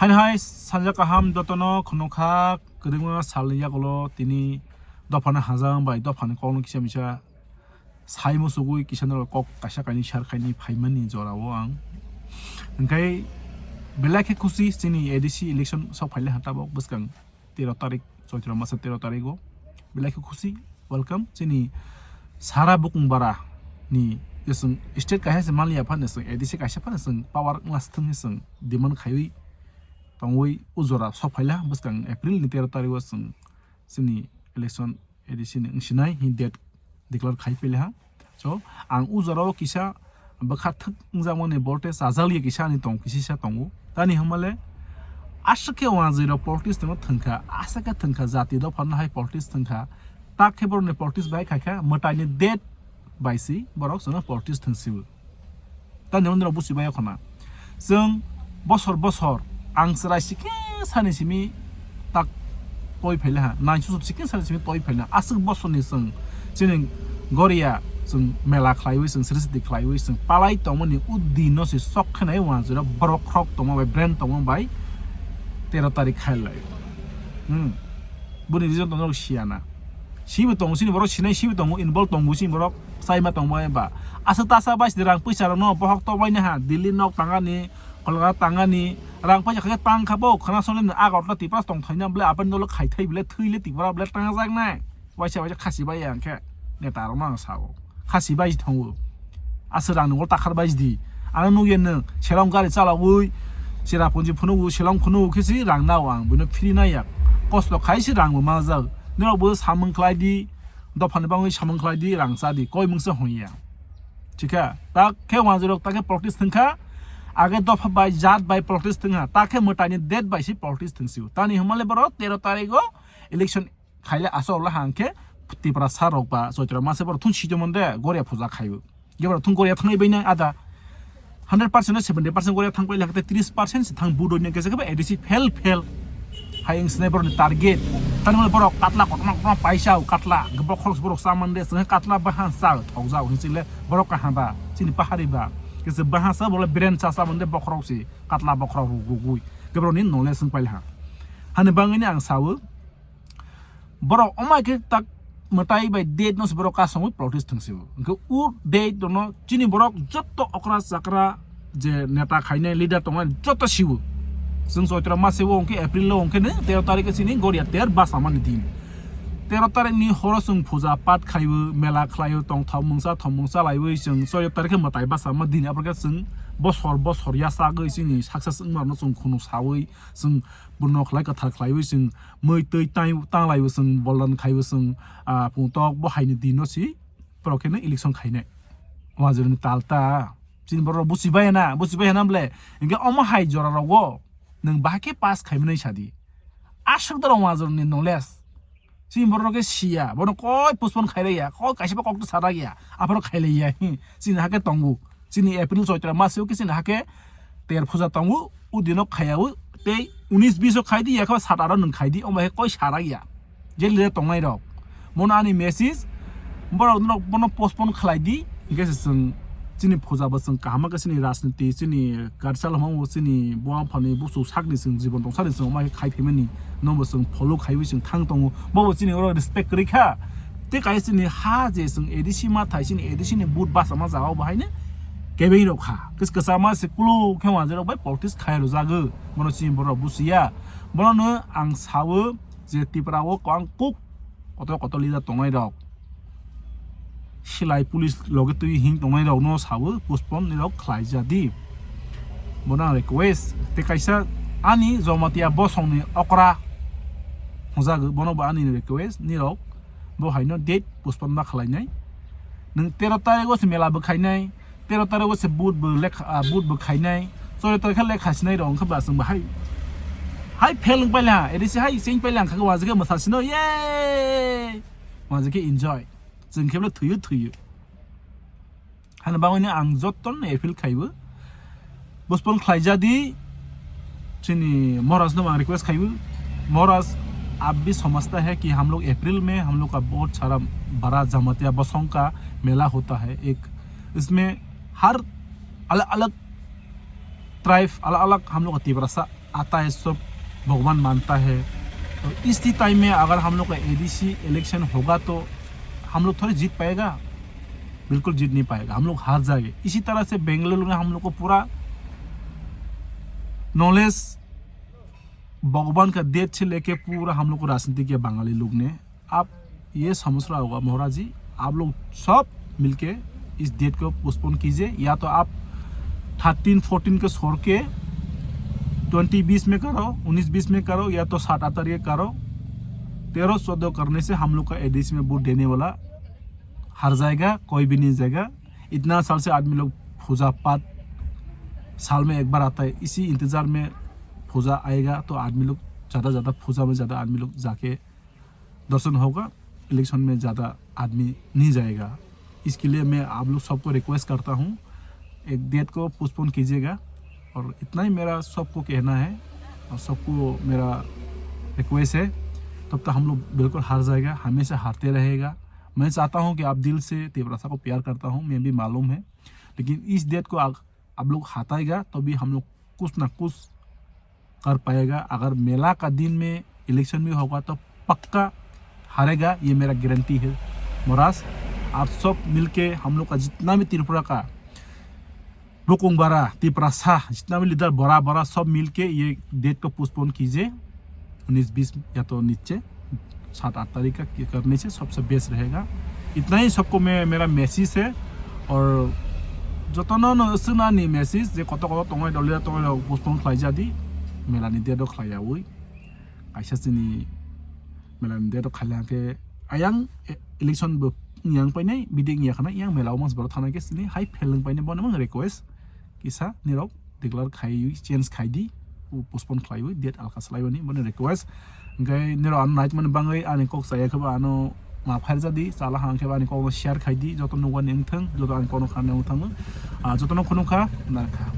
hanai sanja kaham dotono khonokha kedengwa salia golo tini dofana hazang bai dofana kolno kisa misa sai musugui kisanor kok kaisa kaini sar kaini phaimani jorawo ang engkai belakhe khusi chini ADC election sok phaile hatabok buskang 13 tarik choitra masa 13 tarigo belakhe khusi welcome chini sara bukung bara ni yesung state kaisa malia phanesung ADC kaisa phanesung power ngasthung hisung demand khaiwi tongoi uzora sok phaila buskang April ni 13 tarigo sung chini election ADC ni nginai hi date declare khai pele ha so ang uzora kisa bakha thak ngzamone voltage ajali kisa ni tong kisa tongu tani hamale ashake waziro politics tong thangka asaka thangka jati do phana hai politics thangka takhebor ne politics bai khaika mwtai ni date baisi borok sona politics thangsibu tani ondro busibai khona जों बसर आं सराय सिके सानिसिमी tak toy phela ha nai su सिके सानिसिमी toy phela asuk बसरनि जों जों garia जों मेला खलाइवै जों सृष्टि खलाइवै जों पालाइ तमनि उद्दिनो से सकखनाय वाजरा बरक खरक तम बाय ब्रान्ड तम बाय 13 तारिख खाइलाय बुनि रिजन तंग सियाना सिबो तंग सिनि बरक सिनाय सिबो तंग इनभल्व तंग सिनि बरक साइमा तंग बाय बा आसा तासा बाइस रां पैसा रनो बहक तबायनो हा दिल्ली नक तांगानि कलकाता तांगानि रां पैसा खा तां खाबो खना सले आगरला तिप्रास तंग थाइना ब्ले आपन नल खाइथाइ ब्ले थैले तिप्रा ब्ले तांगा जागनाय वाइसा वाइसा खासि बाय आंखे नेता रनो साव खासि बायजि थाङो आसोरां नंगौ ताखार बायजि आं नुयेनो सेरां गारि चालावै सेरापुन्जि फुनु सेलां फुनु केसि रां नाव आं बनो फ्रि नाया कस्त खाइसि रां मा जा नोबो सामंख्लाइदि दफान बाङै सामंख्लाइदि रां जादि कय मुंसो होया ठीका ता के वाजरक ताके प्रैक्टिस थंखा आगे दफा बाय जात बाय प्रैक्टिस थंहा ताके मोटानि डेट बायसि प्रैक्टिस थंसिउ तानि हमले बर 13 तारिखो इलेक्शन खाइले आसरला हांखे तिप्रा सारकबा चैत्र मासे बर थुन सिजमनदे गरिया फुजा खाइबो गेबर थुन गरिया थांनाय बैना आदा 100% 70% गरिया थांबाय लाखते 30% से थां बुदोनि गेजेरबा एडिसि फेल हाइं स्नाइपर नि टारगेट तानमल बर काटला कटमा पैसा काटला गबर खरस बर सामनदे जों काटला बाहान सा थावजा हिसिले बर काहाबा सिनि पाहारिबा गेजे बाहासा बर ब्रेन सा सामनदे बखरौसि काटला बखरौ गुगुइ गेबरनि नलेज जों पाइला हाने बाङैनि आं सावो बर अमाके tak mwtai by date no seborok kasong protest thangsibo ke u date dono chini borok jotto okra sakra je neta khaine leader tonga jotto sibu जों चैत्र मासे ओंके एप्रिल लो ओंके ने 13 तारिख सिनि गरिया 13 बासामानि दिन 13 तारिख नि हर जों पूजा पाठ खाइबो मेला खलायो तंग थममुंसा लाइबो जों 14 तारिख मताय बासामा दिन आप्रका जों बसर यासा गै जोंनि सक्सेस मारनो जों खुनु सावै जों बुनो खलाय कथा खलाइबो जों मै तै तांलाइबो जों बलन खाइबो जों पुंतक बहायनि दिनो सि प्रकेने इलेक्शन खाइनाय वाजरनि तालता जिन बर बुसिबाय नामले इनके अमा हाय जरा रगो नों बाके पास खाइमनै सादि आसुक दर वाजरनि नलेज जिन बर के सिया बन कय पुष्पन खाइरैया कय काइसेबा कक सारागिया आफर खाइलैया जिन हाके तंगु जिनि एप्रिल चैत्र मासेउ किसिन हाके तेर फुजा तंगु उदिनो खायाउ ते 19-20 खाइदि याखा 7-8 नों खाइदि अमाहे कय सारागिया जेले तंगनाय रक मनानि मेसेज बन पोस्टपोन खालाइदि गेसे जों जिनि फुजा बसं कामा गसिनि राजनीति जिनि गारसाल हमो जिनि बुआ फनि बुसु सागनि जों जीवन दंसानि जों अमाहे खाइफेमनि नंबो जों फलो खाइबो जों थां दङ बबो जिनि अर रिस्पेक्ट रैखा ते काइसिनि हा जे जों एडिसि मा थाइसिनि एडिसिनि बुट बासा मा जागाव बाहायनो गेबेइ रखा किसकसा मा सिकुलु खेवा जेराव बाय पलिटिक्स खायरो जागो मनसि बर बुसिया बनो आं सावो जे तिप्राव कां कुक कत लिदा तंनाय रक सिलाइ पुलिस लगे तुइ हिं तंनाय रक न सावो पोस्टपोन नि रक खलाइ जादि बना रिक्वेस्ट ते काइसा आनि जमातिया बसंनि अकरा हजागो बनो बा आनि रिक्वेस्ट नि रक बहायनो डेट पोस्टपोन मा खलाइनाय नों 13 तारिखो से मेला बखाइनाय 13 तारिखो से बुट बो खाइनाय 14 तारिख लेखासिनाय रं खबा जों बाहाय हाय फेल पाइला एदिसे हाय सिं पाइला खागो वाजके मसासिनो ये वाजके एन्जॉय जों खेबले थुयो हाना बावैनो आं जत्तन एफिल खाइबो बसपन खाइजादि चिनी महाराज ने रिक्वेस्ट खाइबो महाराज आप भी समझता है कि हम लोग अप्रैल में हम लोग का बहुत सारा बड़ा जमातिया बसों का मेला होता है एक इसमें हर अलग अलग ट्राइब अलग अलग हम लोग का तिब्रा आता है, सब भगवान मानता है। तो इसी टाइम में अगर हम लोग का एडीसी इलेक्शन होगा तो हम लोग थोड़ी जीत पाएगा, बिल्कुल जीत नहीं पाएगा, हम लोग हार जाएंगे। इसी तरह से बेंगलुरु में हम लोग को पूरा नॉलेज भगवान का डेट से लेके पूरा हम लोग को राजनीति किया बंगाली लोग ने। आप ये समझ रहा होगा मोहरा जी, आप लोग सब मिलके इस डेट को पोस्टपोन कीजिए, या तो आप 13-14 को छोड़ के 20-20 में करो, 19-20 में करो, या तो 7-8 तारीख करो। 13-14 करने से हम लोग का एडीसी में वोट देने वाला हार जाएगा, कोई भी नहीं जाएगा। इतना साल से आदमी लोग पूजा पाठ साल में एक बार आता है, इसी इंतज़ार में पूजा आएगा तो आदमी लोग ज़्यादा पूजा में ज़्यादा आदमी लोग जाके दर्शन होगा, इलेक्शन में ज़्यादा आदमी नहीं जाएगा। इसके लिए मैं आप लोग सबको रिक्वेस्ट करता हूँ, एक डेट को पोस्टपोन कीजिएगा। और इतना ही मेरा सबको कहना है और सबको मेरा रिक्वेस्ट है। तब तक हम लोग बिल्कुल हार जाएगा, हमेशा हारते रहेगा। मैं चाहता हूँ कि आप दिल से तीव्रता को प्यार करता हूँ, मैं भी मालूम है, लेकिन इस डेट को आप लोग हटाएगा तो भी हम लोग कुछ ना कुछ कर पाएगा। अगर मेला का दिन में इलेक्शन भी होगा तो पक्का हारेगा, ये मेरा गारंटी है। मोरास, आप सब मिलके हम लोग का जितना भी त्रिपुरा का बुकुंग बड़ा त्रिपुरा शाह जितना भी लीडर बड़ा सब मिलके ये डेट को पोस्टपोन कीजिए। 19-20 या तो नीचे 7-8 तारीख का करने से सबसे बेस्ट रहेगा। इतना ही सबको मेरा मैसेज है। और जो तो सुना नहीं मैसेज जे कोतर तंगाई दलिया तंगाई पोस्टपोन खालामजादी मेलानि डेटआव खालायावै काइसा जोंनि मेलानि डेटआव खालायाखै आयां इलेक्शन बो yang paine bidik nya khana yang melaw mas baro thana ke sini hai feeling paine bon mang request kisa nirok declare khai change khai di postpone khai date alka slai bani bon request ngai niro an night man bangai ani kok saya ke ba ano ma phail jadi sala hang ke ba ni ko share khai di joto no wan eng thang joto an kono khana ung thang joto no khono kha na kha